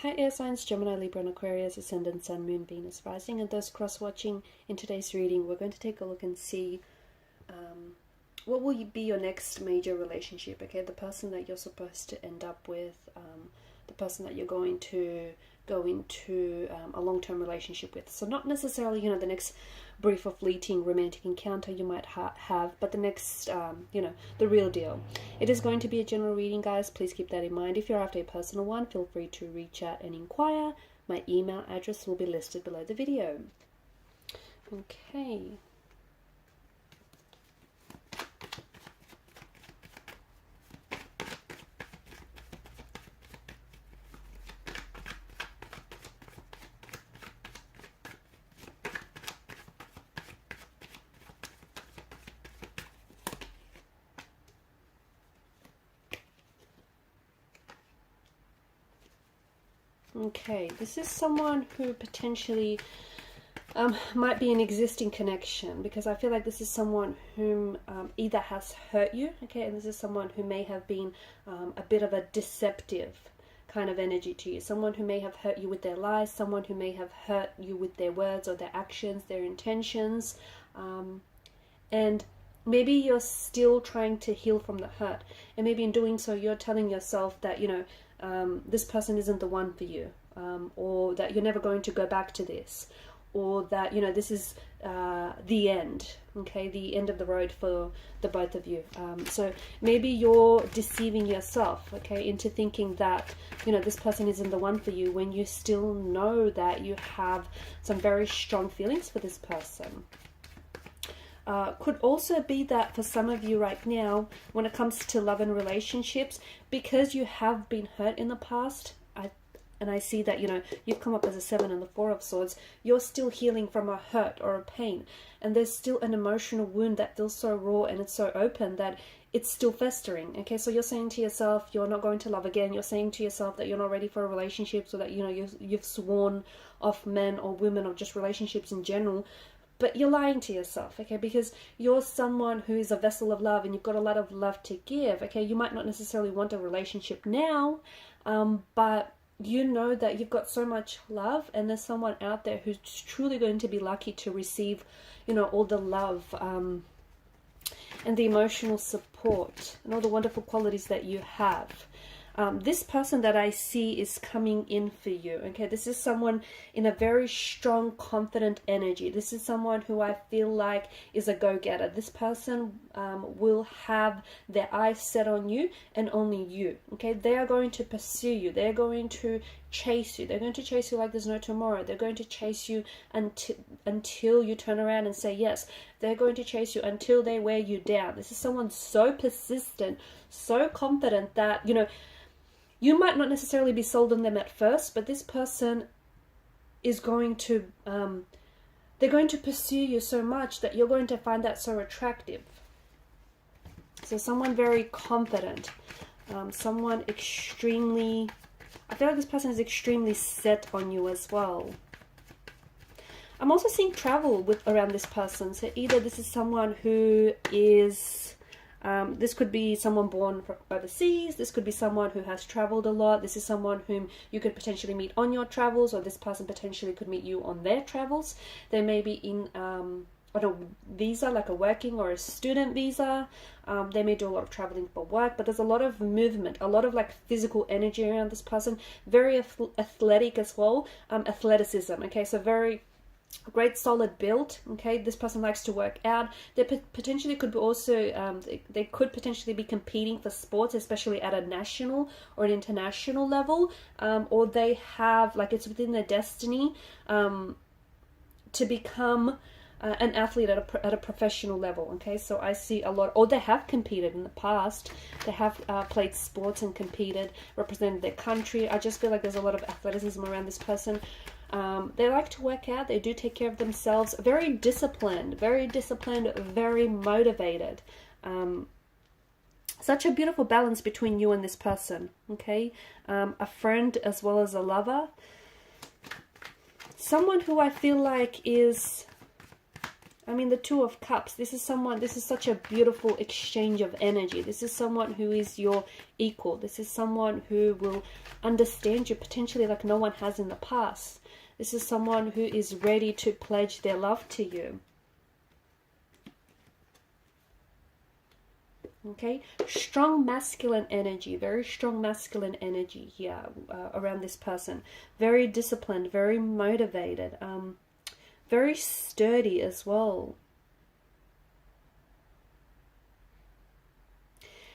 Hi air signs, Gemini, Libra and Aquarius, Ascendant, Sun, Moon, Venus, Rising, and those cross-watching. In today's reading, we're going to take a look and see what will be your next major relationship, okay? The person that you're supposed to end up with, the person that you're going to go into a long-term relationship with. So not necessarily, the next brief or fleeting romantic encounter you might have, but the next, the real deal. It is going to be a general reading, guys. Please keep that in mind. If you're after a personal one, feel free to reach out and inquire. My email address will be listed below the video. Okay. Okay, this is someone who potentially might be an existing connection, because I feel like this is someone whom either has hurt you, okay, and this is someone who may have been a bit of a deceptive kind of energy to you. Someone who may have hurt you with their lies, someone who may have hurt you with their words or their actions, their intentions, and maybe you're still trying to heal from the hurt, and maybe in doing so you're telling yourself that, this person isn't the one for you, or that you're never going to go back to this, or that, this is the end, okay, the end of the road for the both of you. So maybe you're deceiving yourself, okay, into thinking that, this person isn't the one for you, when you still know that you have some very strong feelings for this person. Could also be that for some of you right now, when it comes to love and relationships, because you have been hurt in the past, and I see that, you've come up as a 7 and the 4 of Swords, you're still healing from a hurt or a pain, and there's still an emotional wound that feels so raw and it's so open that it's still festering, okay? So you're saying to yourself you're not going to love again, you're saying to yourself that you're not ready for a relationship, so that, you've sworn off men or women or just relationships in general. But you're lying to yourself, okay? Because you're someone who is a vessel of love and you've got a lot of love to give, okay? You might not necessarily want a relationship now, but you know that you've got so much love, and there's someone out there who's truly going to be lucky to receive, all the love and the emotional support and all the wonderful qualities that you have. This person that I see is coming in for you, okay? This is someone in a very strong, confident energy. This is someone who I feel like is a go-getter. This person will have their eyes set on you and only you, okay? They are going to pursue you. They're going to chase you. They're going to chase you like there's no tomorrow. They're going to chase you until you turn around and say yes. They're going to chase you until they wear you down. This is someone so persistent, so confident that, you might not necessarily be sold on them at first, but this person is going to, they're going to pursue you so much that you're going to find that so attractive. So someone very confident, someone extremely, I feel like this person is extremely set on you as well. I'm also seeing travel around this person. So either this is someone who is... this could be someone born overseas. This could be someone who has traveled a lot. This is someone whom you could potentially meet on your travels, or this person potentially could meet you on their travels. They may be in on a visa, like a working or a student visa. They may do a lot of traveling for work, but there's a lot of movement, a lot of like physical energy around this person. Very athletic as well, athleticism, okay? So very great solid build, okay? This person likes to work out. They potentially could be also they could potentially be competing for sports, especially at a national or an international level, or they have, like, it's within their destiny to become an athlete at a professional level, okay? So I see a lot, or they have competed in the past. They have played sports and competed, represented their country. I just feel like there's a lot of athleticism around this person. They like to work out. They do take care of themselves. Very disciplined, very motivated. Such a beautiful balance between you and this person, okay? A friend as well as a lover. Someone who I feel like is I mean, the Two of Cups, this is someone, this is such a beautiful exchange of energy. This is someone who is your equal. This is someone who will understand you potentially like no one has in the past. This is someone who is ready to pledge their love to you. Okay, strong masculine energy, very strong masculine energy here around this person. Very disciplined, very motivated, very sturdy as well.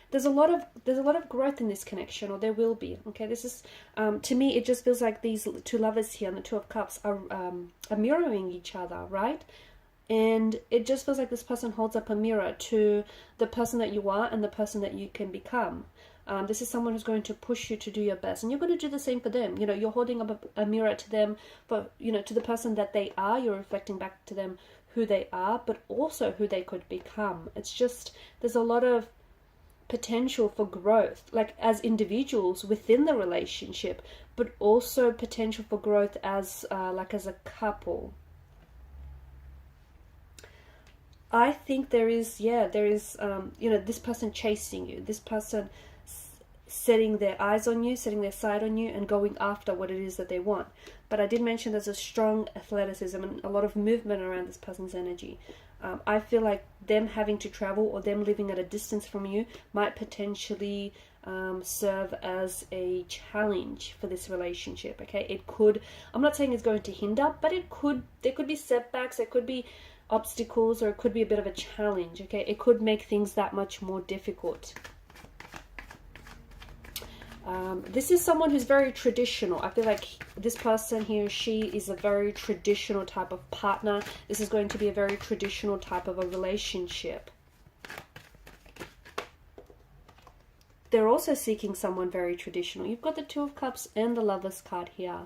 There's a lot of growth in this connection, or there will be. Okay, this is to me, it just feels like these two lovers here and the Two of Cups are mirroring each other, right? And it just feels like this person holds up a mirror to the person that you are and the person that you can become. This is someone who's going to push you to do your best, and you're going to do the same for them. You know, you're holding up a mirror to them, for, you know, to the person that they are. You're reflecting back to them who they are, but also who they could become. It's just, there's a lot of potential for growth, like as individuals within the relationship, but also potential for growth as like as a couple. I think there is, you know, this person chasing you, this person setting their eyes on you, setting their sight on you, and going after what it is that they want. But I did mention there's a strong athleticism and a lot of movement around this person's energy. I feel like them having to travel or them living at a distance from you might potentially serve as a challenge for this relationship. Okay, it could, I'm not saying it's going to hinder, but there could be setbacks, there could be obstacles, or it could be a bit of a challenge. Okay, it could make things that much more difficult. This is someone who's very traditional. I feel like this person, he or she, is a very traditional type of partner. This is going to be a very traditional type of a relationship. They're also seeking someone very traditional. You've got the Two of Cups and the Lovers card here.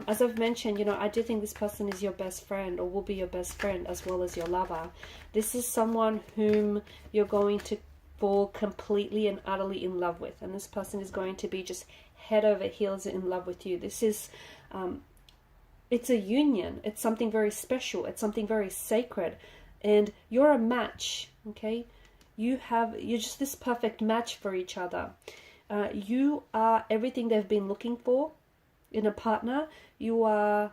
As I've mentioned, you know, I do think this person is your best friend, or will be your best friend, as well as your lover. This is someone whom you're going to fall completely and utterly in love with, and this person is going to be just head over heels in love with you. This is it's a union. It's something very special. It's something very sacred, and you're a match. Okay, you're just this perfect match for each other. You are everything they've been looking for in a partner. You are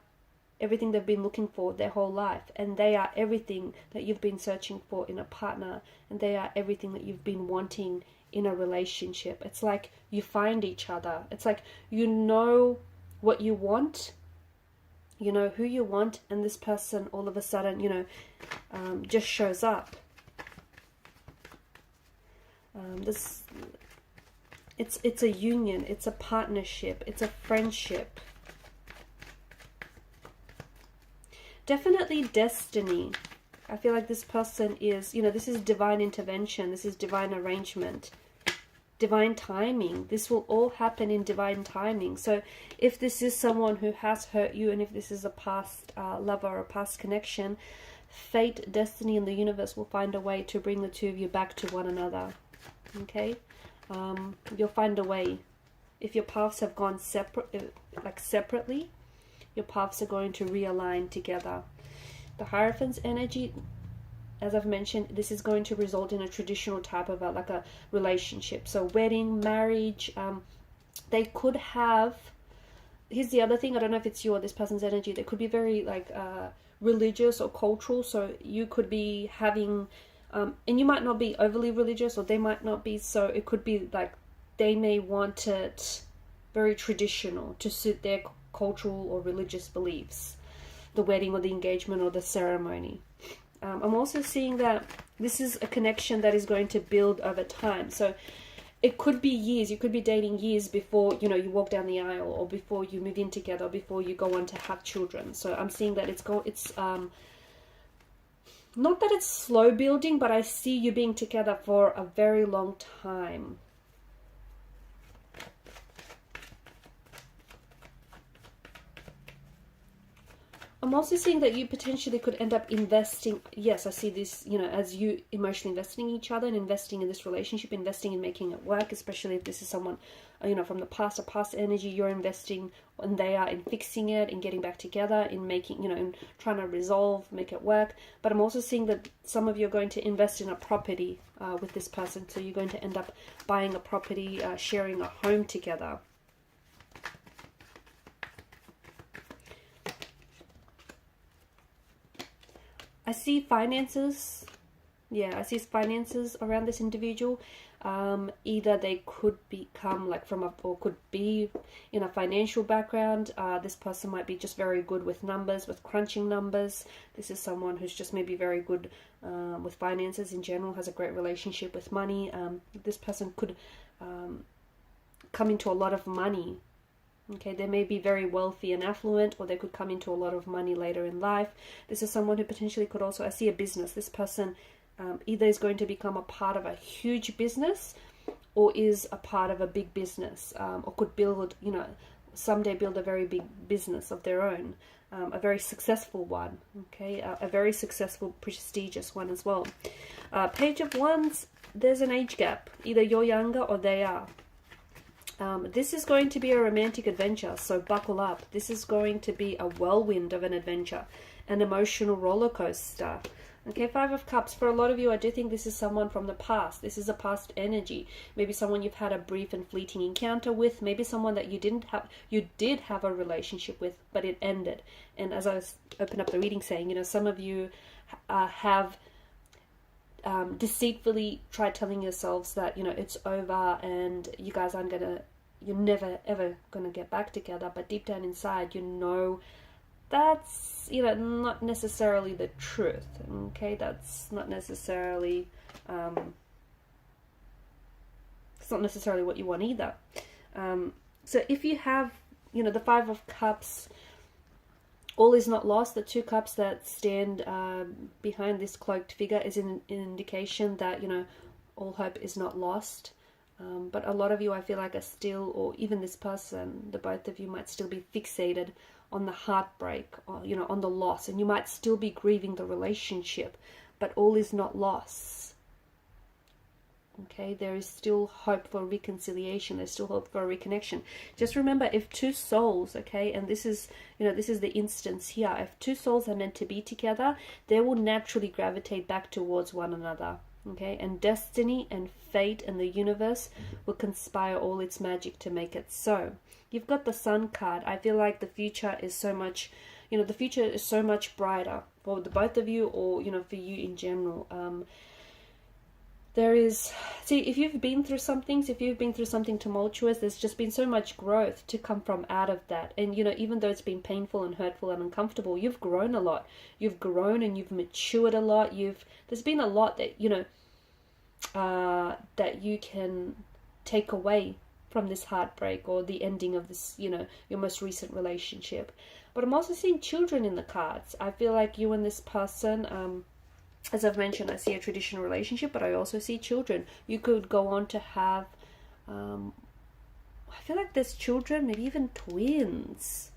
everything they've been looking for their whole life, and they are everything that you've been searching for in a partner, and they are everything that you've been wanting in a relationship. It's like you find each other. It's like you know what you want, you know who you want, and this person all of a sudden, you know, just shows up. It's a union, it's a partnership, it's a friendship. Definitely destiny. I feel like this person is, you know, this is divine intervention. This is divine arrangement, divine timing. This will all happen in divine timing. So if this is someone who has hurt you, and if this is a past lover or a past connection, fate, destiny, and the universe will find a way to bring the two of you back to one another. Okay? You'll find a way. If your paths have gone separately, your paths are going to realign together. The Hierophant's energy, as I've mentioned, this is going to result in a traditional type of a relationship. So wedding, marriage, they could have, here's the other thing, I don't know if it's you or this person's energy, they could be very religious or cultural. So you could be having, and you might not be overly religious, or they might not be, so it could be like they may want it very traditional to suit their cultural or religious beliefs, the wedding or the engagement or the ceremony. I'm also seeing that this is a connection that is going to build over time. So it could be years. You could be dating years before, you know, you walk down the aisle, or before you move in together, before you go on to have children. So I'm seeing that it's not that it's slow building, but I see you being together for a very long time. I'm also seeing that you potentially could end up investing. Yes, I see this, you know, as you emotionally investing in each other and investing in this relationship, investing in making it work, especially if this is someone, you know, from the past, a past energy. You're investing and they are in fixing it, in getting back together, in making, you know, in trying to resolve, make it work. But I'm also seeing that some of you are going to invest in a property with this person. So you're going to end up buying a property, sharing a home together. I see finances. Yeah, I see finances around this individual. Either they could become like from a, or could be in a financial background. This person might be just very good with numbers, with crunching numbers. This is someone who's just maybe very good with finances in general, has a great relationship with money. This person could come into a lot of money. Okay, they may be very wealthy and affluent, or they could come into a lot of money later in life. This is someone who potentially could also, I see a business. This person either is going to become a part of a huge business, or is a part of a big business, or could build, you know, someday build a very big business of their own, a very successful one, okay, a very successful, prestigious one as well. Page of Wands, there's an age gap. Either you're younger or they are. This is going to be a romantic adventure, so buckle up. This is going to be a whirlwind of an adventure, an emotional roller coaster. Okay, Five of Cups. For a lot of you, I do think this is someone from the past. This is a past energy. Maybe someone you've had a brief and fleeting encounter with. Maybe someone that you did have a relationship with, but it ended. And as I opened up the reading saying, you know, some of you have deceitfully tried telling yourselves that, you know, it's over and you guys aren't gonna, you're never ever gonna get back together, but deep down inside you know that's, you know, not necessarily the truth. Okay, that's not necessarily it's not necessarily what you want either. So if you have, you know, the Five of Cups, all is not lost. The Two Cups that stand behind this cloaked figure is an indication that, you know, all hope is not lost. But a lot of you, I feel like, are still, or even this person, the both of you might still be fixated on the heartbreak, or, you know, on the loss. And you might still be grieving the relationship, but all is not lost. Okay, there is still hope for reconciliation. There's still hope for a reconnection. Just remember, if two souls, okay, and this is, you know, this is the instance here. If two souls are meant to be together, they will naturally gravitate back towards one another. Okay, and destiny and fate and the universe will conspire all its magic to make it so. You've got the Sun card. I feel like the future is so much, you know, the future is so much brighter for the both of you, or, you know, for you in general. There is, see, if you've been through some things, if you've been through something tumultuous, there's just been so much growth to come from out of that. And, you know, even though it's been painful and hurtful and uncomfortable, you've grown a lot. You've grown and you've matured a lot. There's been a lot that, you know, that you can take away from this heartbreak or the ending of this, you know, your most recent relationship. But I'm also seeing children in the cards. I feel like you and this person, as I've mentioned, I see a traditional relationship, but I also see children. You could go on to have, I feel like there's children, maybe even twins.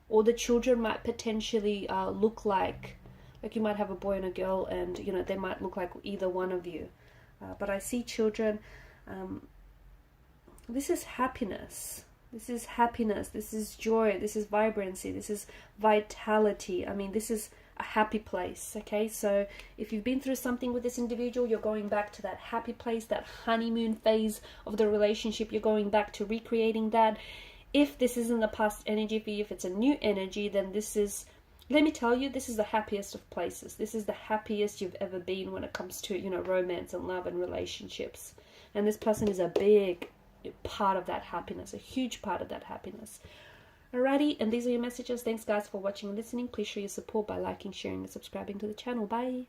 Or the children might potentially look like you might have a boy and a girl, and, you know, they might look like either one of you. But I see children. This is happiness. This is happiness. This is joy. This is vibrancy. This is vitality. I mean, this is a happy place. Okay, so if you've been through something with this individual, you're going back to that happy place, that honeymoon phase of the relationship. You're going back to recreating that. If this isn't the past energy for you, if it's a new energy, then this is, let me tell you, this is the happiest of places. This is the happiest you've ever been when it comes to, you know, romance and love and relationships. And this person is a big part of that happiness, a huge part of that happiness. Alrighty, and these are your messages. Thanks guys for watching and listening. Please show your support by liking, sharing and subscribing to the channel. Bye.